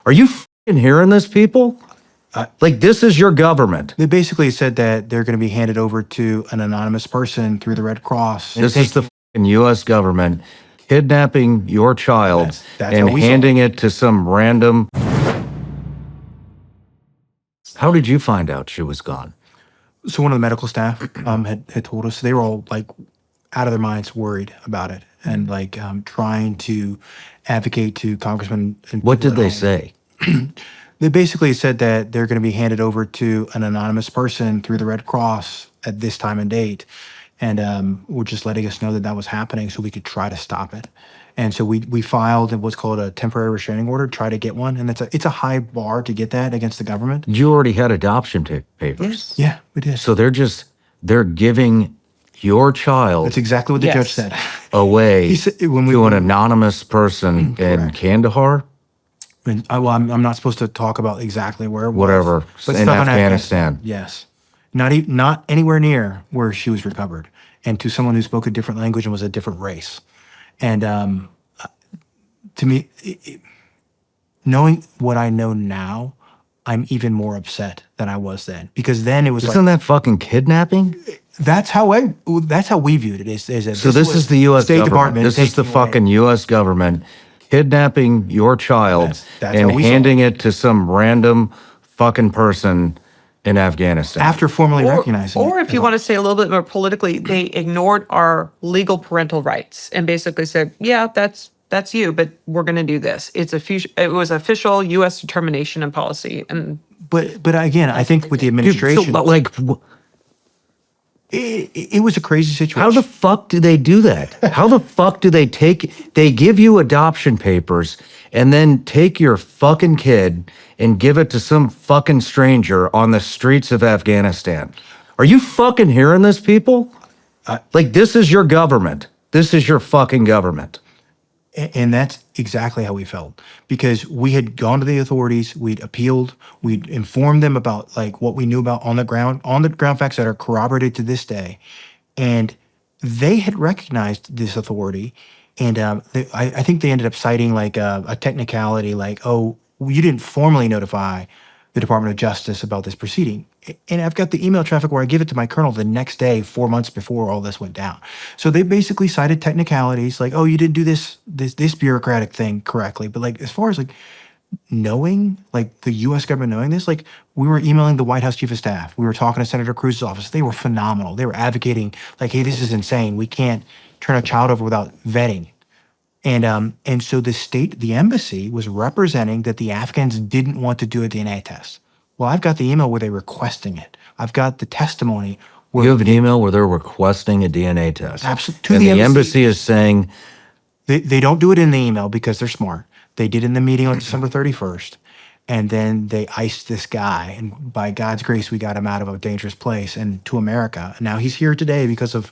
Are you fucking hearing this, people? Like, this is your government. They basically said that they're going to be handed over to an anonymous person through the Red Cross. This is the fucking U.S. government kidnapping your child That's and what we saw. handing it to some random... How did you find out she was gone? So one of the medical staff had told us. They were all like out of their minds, worried about it, and like trying to advocate to congressmen. And What people did at they home. say? They basically said that they're going to be handed over to an anonymous person through the Red Cross at this time and date, and were just letting us know that that was happening so we could try to stop it. And so we filed what's called a temporary restraining order, try to get one, and it's a high bar to get that against the government. You already had adoption papers. Yes. Yeah, we did. So they're giving your child That's exactly what the judge said. away He said, when we to an anonymous person in Kandahar? And I'm not supposed to talk about exactly where it was. Whatever, But in stuff Afghanistan. Yes. Not anywhere near where she was recovered. And to someone who spoke a different language and was a different race. And to me, knowing what I know now, I'm even more upset than I was then. Because then it was Isn't that fucking kidnapping? that's how we viewed it. Is that So this is the U.S. State government. Department This is the taking away- fucking U.S. government kidnapping your child That's and how we saw handing it to some random fucking person in Afghanistan. after formally recognizing Or it. if you want to say a little bit more politically, they ignored our legal parental rights and basically said, yeah, that's you, but we're going to do this. It was official U.S. determination and policy. And But again, I think with the Dude, administration, so, like, it was a crazy situation. how the fuck do they do that? How the fuck do they give you adoption papers and then take your fucking kid and give it to some fucking stranger on the streets of Afghanistan? Are you fucking hearing this, people? Like, this is your government. This is your fucking government. And that's exactly how we felt, because we had gone to the authorities, we'd appealed, we'd informed them about like what we knew about on the ground facts that are corroborated to this day. And they had recognized this authority. And I think they ended up citing like a technicality, like, oh, you didn't formally notify the Department of Justice about this proceeding. And I've got the email traffic where I give it to my colonel the next day, 4 months before all this went down. So they basically cited technicalities like, oh, you didn't do this bureaucratic thing correctly. But like, as far as like knowing, like the U.S. government knowing this, like we were emailing the White House Chief of Staff. We were talking to Senator Cruz's office. They were phenomenal. They were advocating like, hey, this is insane. We can't turn a child over without vetting. And so the embassy was representing that the Afghans didn't want to do a DNA test. Well, I've got the email where they're requesting it. I've got the testimony where You have an email where they're requesting a DNA test. Absolutely. And the embassy is saying, they don't do it in the email because they're smart. They did it in the meeting on December 31st. And then they iced this guy. And by God's grace, we got him out of a dangerous place and to America. And now he's here today because of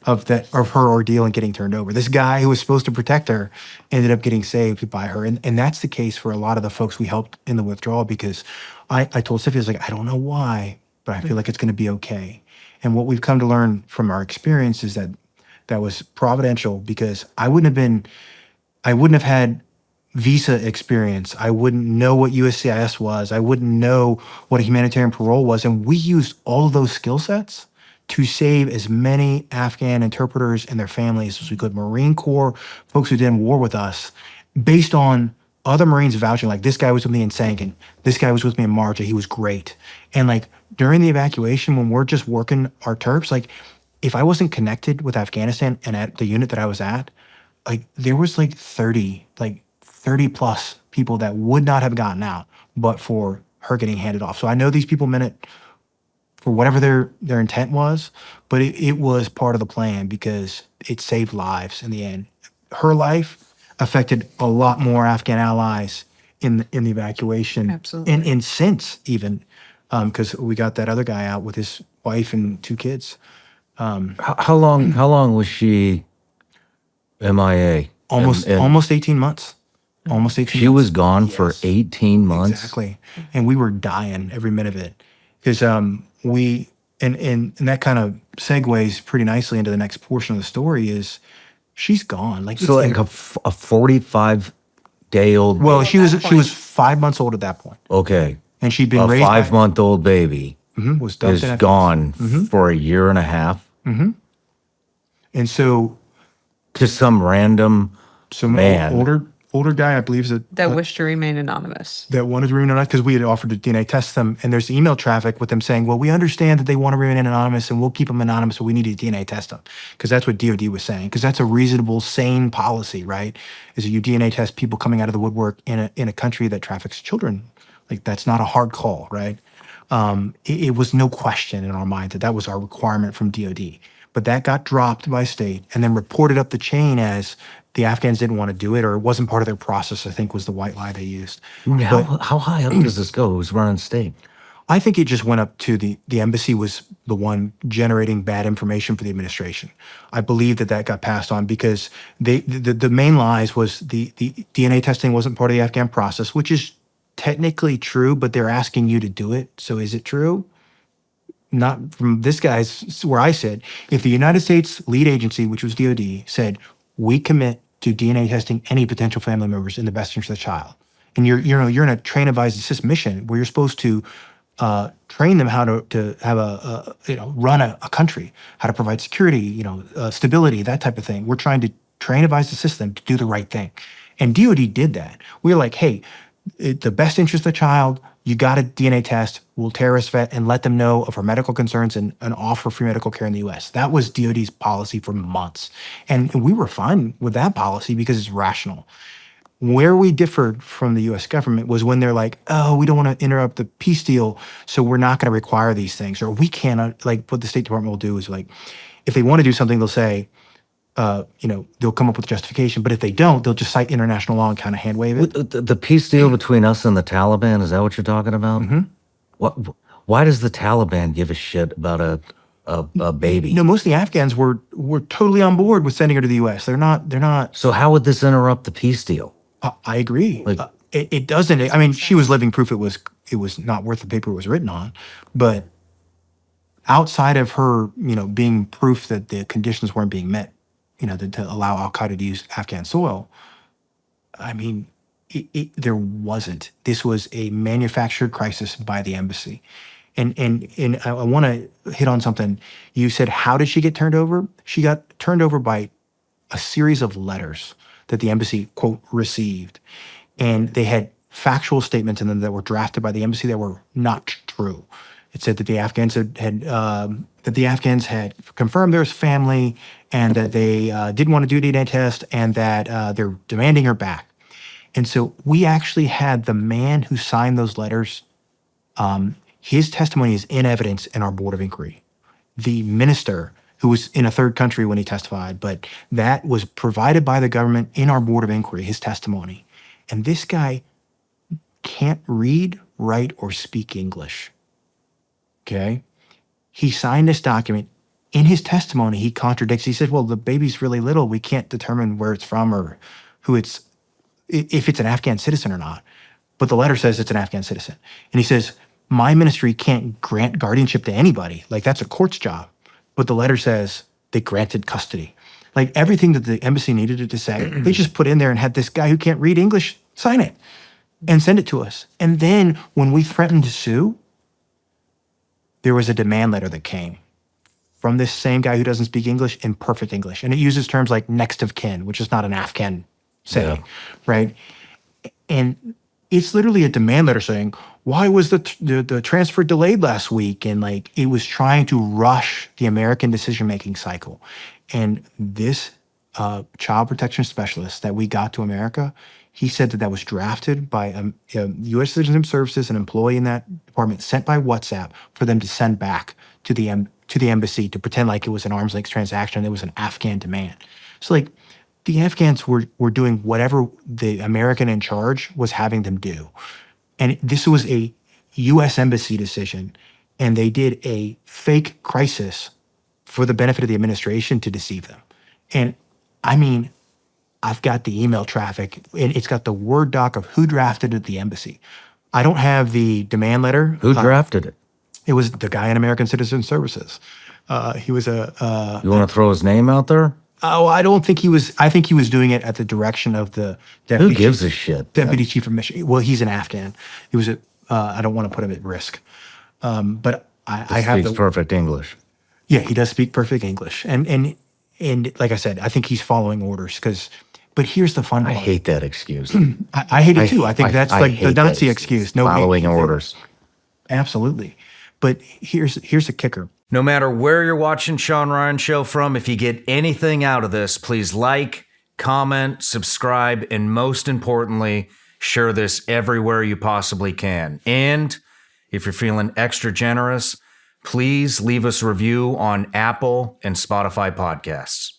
her ordeal and getting turned over. This guy who was supposed to protect her ended up getting saved by her. And that's the case for a lot of the folks we helped in the withdrawal, because I told Sophie, I was like, I don't know why, but I feel like it's going to be okay. And what we've come to learn from our experience is that that was providential, because I wouldn't have had visa experience. I wouldn't know what USCIS was. I wouldn't know what a humanitarian parole was. And we used all of those skill sets to save as many Afghan interpreters and their families as we could. Marine Corps, folks who did in war with us, based on other Marines vouching, like, this guy was with me in Sankin, this guy was with me in Marja, he was great. And like during the evacuation, when we're just working our terps, like if I wasn't connected with Afghanistan and at the unit that I was at, like there was like 30 plus people that would not have gotten out but for her getting handed off. So I know these people meant it for whatever their intent was, but it was part of the plan because it saved lives in the end. Her life affected a lot more Afghan allies in the evacuation. Absolutely. And since even, because we got that other guy out with his wife and 2 kids. how long was she MIA? Almost 18 months. Almost 18 She months. was gone for 18 months? Exactly. And we were dying every minute of it. Because and that kind of segues pretty nicely into the next portion of the story is she's gone. Like, So like a 45 day old? Well, she was that she was point. 5 months old at that point, Okay. and she'd been A raised by, 5-month-old baby was dumped is in Afghanistan. gone for a year and a half And so to some random some man. older guy, I believe, That wish to remain anonymous. that wanted to remain anonymous because we had offered to DNA test them, and there's email traffic with them saying, "Well, we understand that they want to remain anonymous, and we'll keep them anonymous, but we need to DNA test them," because that's what DoD was saying. Because that's a reasonable, sane policy, right? Is that you DNA test people coming out of the woodwork in a country that traffics children. Like that's not a hard call, right? It was no question in our mind that that was our requirement from DoD. But that got dropped by state and then reported up the chain as the Afghans didn't want to do it or it wasn't part of their process, I think was the white lie they used. How high up does this go? Who's running state? I think it just went up to the embassy was the one generating bad information for the administration. I believe that got passed on because the main lies was the DNA testing wasn't part of the Afghan process, which is technically true, but they're asking you to do it. So is it true? Not from this guy's where I said, if the United States lead agency, which was DOD, said, we commit to DNA testing any potential family members in the best interest of the child. And you're in a train, advise, assist mission where you're supposed to train them how to have run a country, how to provide security, stability, that type of thing. We're trying to train, advise, assist them to do the right thing. And DOD did that. We were like, hey, the best interest of the child, you got a DNA test, we'll terrorist vet and let them know of our medical concerns and offer free medical care in the US. That was DOD's policy for months. And we were fine with that policy because it's rational. Where we differed from the US government was when they're like, oh, we don't want to interrupt the peace deal, so we're not going to require these things. Or we cannot, like what the State Department will do is like, if they want to do something, they'll say, they'll come up with justification. But if they don't, they'll just cite international law and kind of hand wave it. The peace deal between us and the Taliban, is that what you're talking about? Why does the Taliban give a shit about a baby? No, most of the Afghans were totally on board with sending her to the U.S. They're not. So how would this interrupt the peace deal? I agree. It doesn't. I mean, she was living proof it was not worth the paper it was written on. But outside of her, being proof that the conditions weren't being met, to allow Al Qaeda to use Afghan soil, I mean, there wasn't. This was a manufactured crisis by the embassy. And I want to hit on something. You said, how did she get turned over? She got turned over by a series of letters that the embassy, quote, received. And they had factual statements in them that were drafted by the embassy that were not true. It said that the Afghans had confirmed there was family and that they didn't want to do a DNA test and that they're demanding her back. And so we actually had the man who signed those letters, his testimony is in evidence in our board of inquiry. The minister who was in a third country when he testified, but that was provided by the government in our board of inquiry, his testimony. And this guy can't read, write, or speak English. Okay? He signed this document. In his testimony, he contradicts. He says, well, the baby's really little. We can't determine where it's from or if it's an Afghan citizen or not. But the letter says it's an Afghan citizen. And he says, my ministry can't grant guardianship to anybody. Like, that's a court's job. But the letter says they granted custody. Like, everything that the embassy needed it to say, they just put in there and had this guy who can't read English sign it and send it to us. And then when we threatened to sue, there was a demand letter that came from this same guy who doesn't speak English in perfect English. And it uses terms like next of kin, which is not an Afghan saying, right? And it's literally a demand letter saying, why was the transfer delayed last week? And like, it was trying to rush the American decision-making cycle. And this child protection specialist that we got to America, he said that was drafted by U.S. Citizenship Services, an employee in that department, sent by WhatsApp for them to send back to the embassy to pretend like it was an arm's length transaction. It was an Afghan demand. So like, the Afghans were doing whatever the American in charge was having them do. And this was a U.S. embassy decision, and they did a fake crisis for the benefit of the administration to deceive them. And I mean, I've got the email traffic, and it's got the Word doc of who drafted it at the embassy. I don't have the demand letter. Who drafted it? It was the guy in American Citizen Services. He was You want to throw his name out there? Oh, I don't think he was. I think he was doing it at the direction of the deputy. Who gives chief, a shit? Deputy chief of mission. Well, he's an Afghan. He was. I don't want to put him at risk. But I have Speaks the. perfect English. Yeah, he does speak perfect English, and like I said, I think he's following orders because. But here's the fun I part. hate that excuse. I hate it too. I think that's like the hate that Nazi excuse. No, following orders. Absolutely. But here's the kicker. No matter where you're watching Shawn Ryan Show from, if you get anything out of this, please like, comment, subscribe, and most importantly, share this everywhere you possibly can. And if you're feeling extra generous, please leave us a review on Apple and Spotify podcasts.